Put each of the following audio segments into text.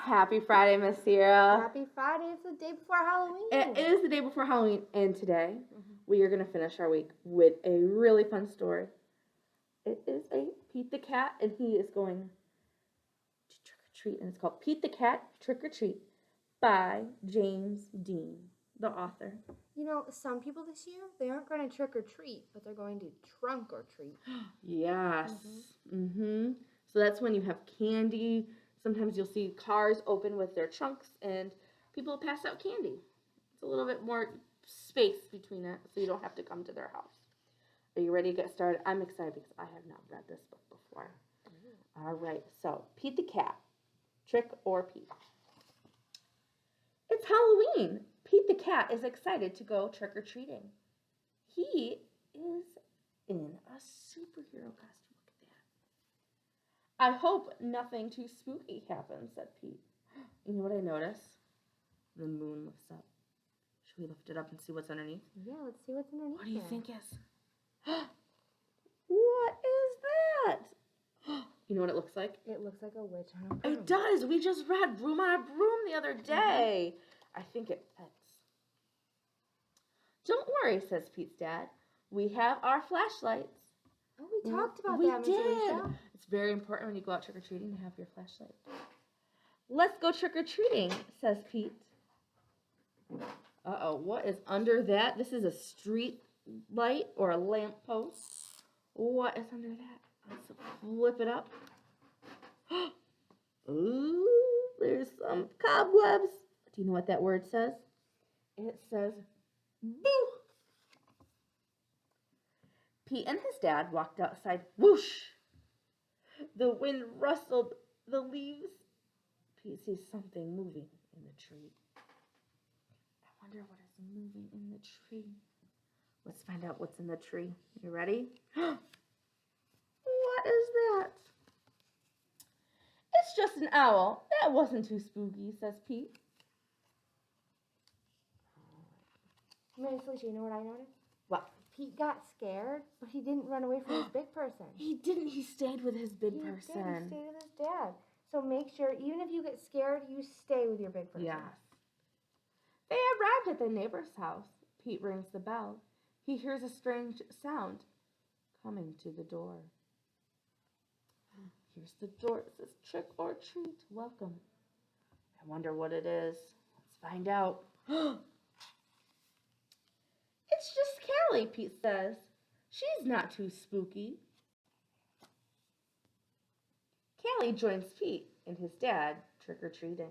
Happy Friday, Miss Sierra. Happy Friday. It's the day before Halloween. It is the day before Halloween, and today we are going to finish our week with a really fun story. It is a Pete the Cat, and he is going to trick or treat, and it's called Pete the Cat Trick or Treat by James Dean, the author. You know, some people this year, they aren't going to trick or treat, but they're going to trunk or treat. Yes. So that's when you have candy. Sometimes you'll see cars open with their trunks, and people pass out candy. It's a little bit more space between it, so you don't have to come to their house. Are you ready to get started? I'm excited because I have not read this book before. All right, so Pete the Cat, Trick or Pete. It's Halloween. Pete the Cat is excited to go trick-or-treating. He is in a superhero costume. Look at that. I hope nothing too spooky happens, said Pete. You know what I noticed? The moon lifts up. Should we lift it up and see what's underneath? Yeah, let's see what's underneath. What do you think is? What is that? You know what it looks like? It looks like a witch on a broom. It does. We just read Broom on a Broom the other day. I think it fits. Don't worry, says Pete's dad. We have our flashlights. Oh, we talked about we that, Miss did. Alicia. It's very important when you go out trick-or-treating to have your flashlight. Let's go trick-or-treating, says Pete. Uh-oh, what is under that? This is a street light or a lamp post. What is under that? Let's flip it up. Ooh, there's some cobwebs. Do you know what that word says? It says, boo. Pete and his dad walked outside. Whoosh! The wind rustled the leaves. Pete sees something moving in the tree. I wonder what is moving in the tree. Let's find out what's in the tree. You ready? What is that? It's just an owl. That wasn't too spooky, says Pete. Miss Alicia, you know what I noticed? What? Pete got scared, but he didn't run away from his big person. He didn't. He stayed with his big person. He stayed with his dad. So make sure, even if you get scared, you stay with your big person. Yes. They arrived at the neighbor's house. Pete rings the bell. He hears a strange sound coming to the door. Here's the door. It says, trick or treat. Welcome. I wonder what it is. Let's find out. It's just Callie, Pete says. She's not too spooky. Callie joins Pete and his dad trick-or-treating.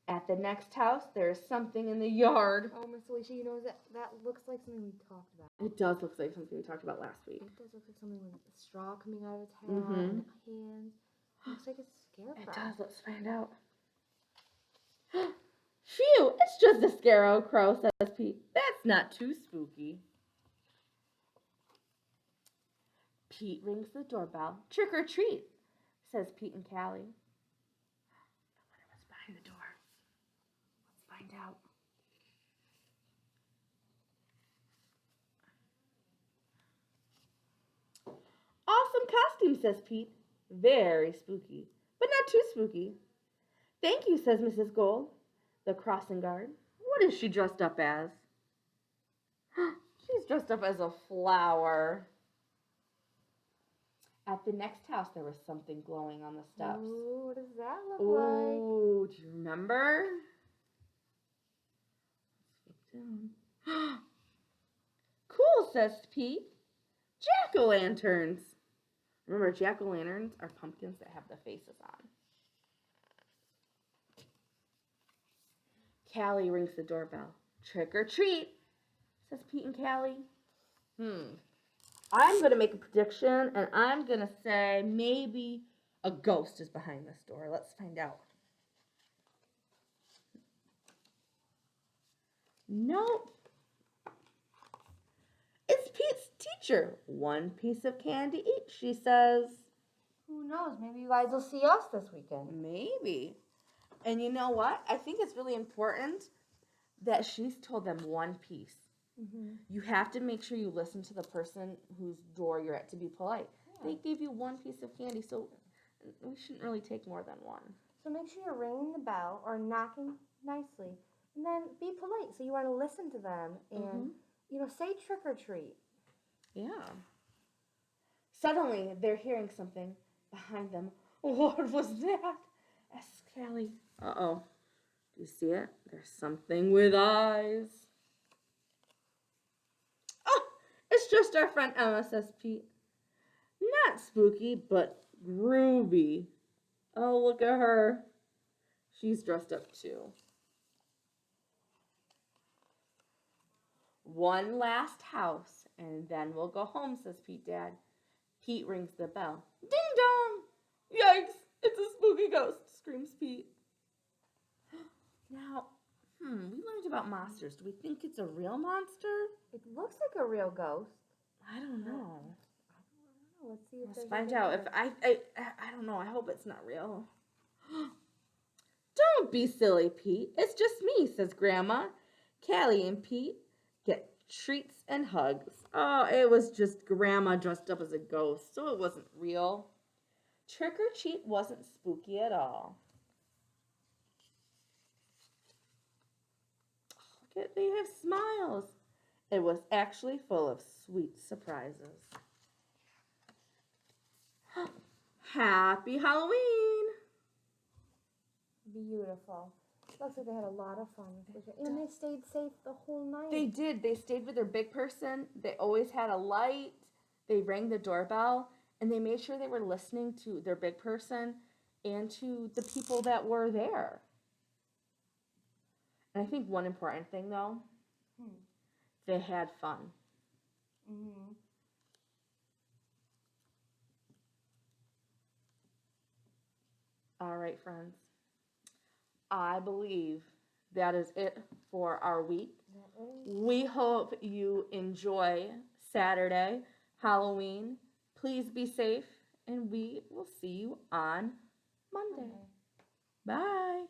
At the next house, there is something in the yard. Oh, Miss Alicia, you know that looks like something we talked about. It does look like something we talked about last week. It does look like something with a straw coming out of its head and hands. It looks like a scarecrow. It does. Let's find out. Phew! It's just a scarecrow, says Pete. That's not too spooky. Pete rings the doorbell. Trick or treat, says Pete and Callie. I wonder what's behind the door. Let's find out. Awesome costume, says Pete. Very spooky, but not too spooky. Thank you, says Mrs. Gold, the crossing guard. What is she dressed up as? She's dressed up as a flower. At the next house, there was something glowing on the steps. Ooh, what does that look Ooh, do you remember? Let's look down. Cool, says Pete. Jack-o'-lanterns. Remember, jack-o'-lanterns are pumpkins that have the faces on. Callie rings the doorbell. Trick or treat, says Pete and Callie. I'm going to make a prediction, and I'm going to say maybe a ghost is behind this door. Let's find out. Nope. It's Pete's teacher. One piece of candy each, she says. Who knows? Maybe you guys will see us this weekend. Maybe. And you know what? I think it's really important that she's told them one piece. You have to make sure you listen to the person whose door you're at to be polite. Yeah. They gave you one piece of candy, so we shouldn't really take more than one. So make sure you're ringing the bell or knocking nicely, and then be polite. So you want to listen to them and say trick or treat. Yeah. Suddenly, they're hearing something behind them. What was that? Asked Callie. Uh-oh. Do you see it? There's something with eyes. Oh, it's just our friend Emma, says Pete. Not spooky, but groovy. Oh, look at her. She's dressed up too. One last house, and then we'll go home, says Pete Dad. Pete rings the bell. Ding dong! Yikes! It's a spooky ghost, screams Pete. Now, we learned about monsters. Do we think it's a real monster? It looks like a real ghost. I don't know. Let's see if Let's there's find a out. If difference. I don't know. I hope it's not real. Don't be silly, Pete. It's just me, says Grandma. Callie and Pete get treats and hugs. Oh, it was just Grandma dressed up as a ghost, so it wasn't real. Trick or treat wasn't spooky at all. Look at, they have smiles. It was actually full of sweet surprises. Happy Halloween! Beautiful. Looks like they had a lot of fun with it. And they stayed safe the whole night. They did. They stayed with their big person. They always had a light. They rang the doorbell. And they made sure they were listening to their big person and to the people that were there. And I think one important thing, though, they had fun. Mm-hmm. All right, friends. I believe that is it for our week. We hope you enjoy Saturday, Halloween. Please be safe, and we will see you on Monday. Bye.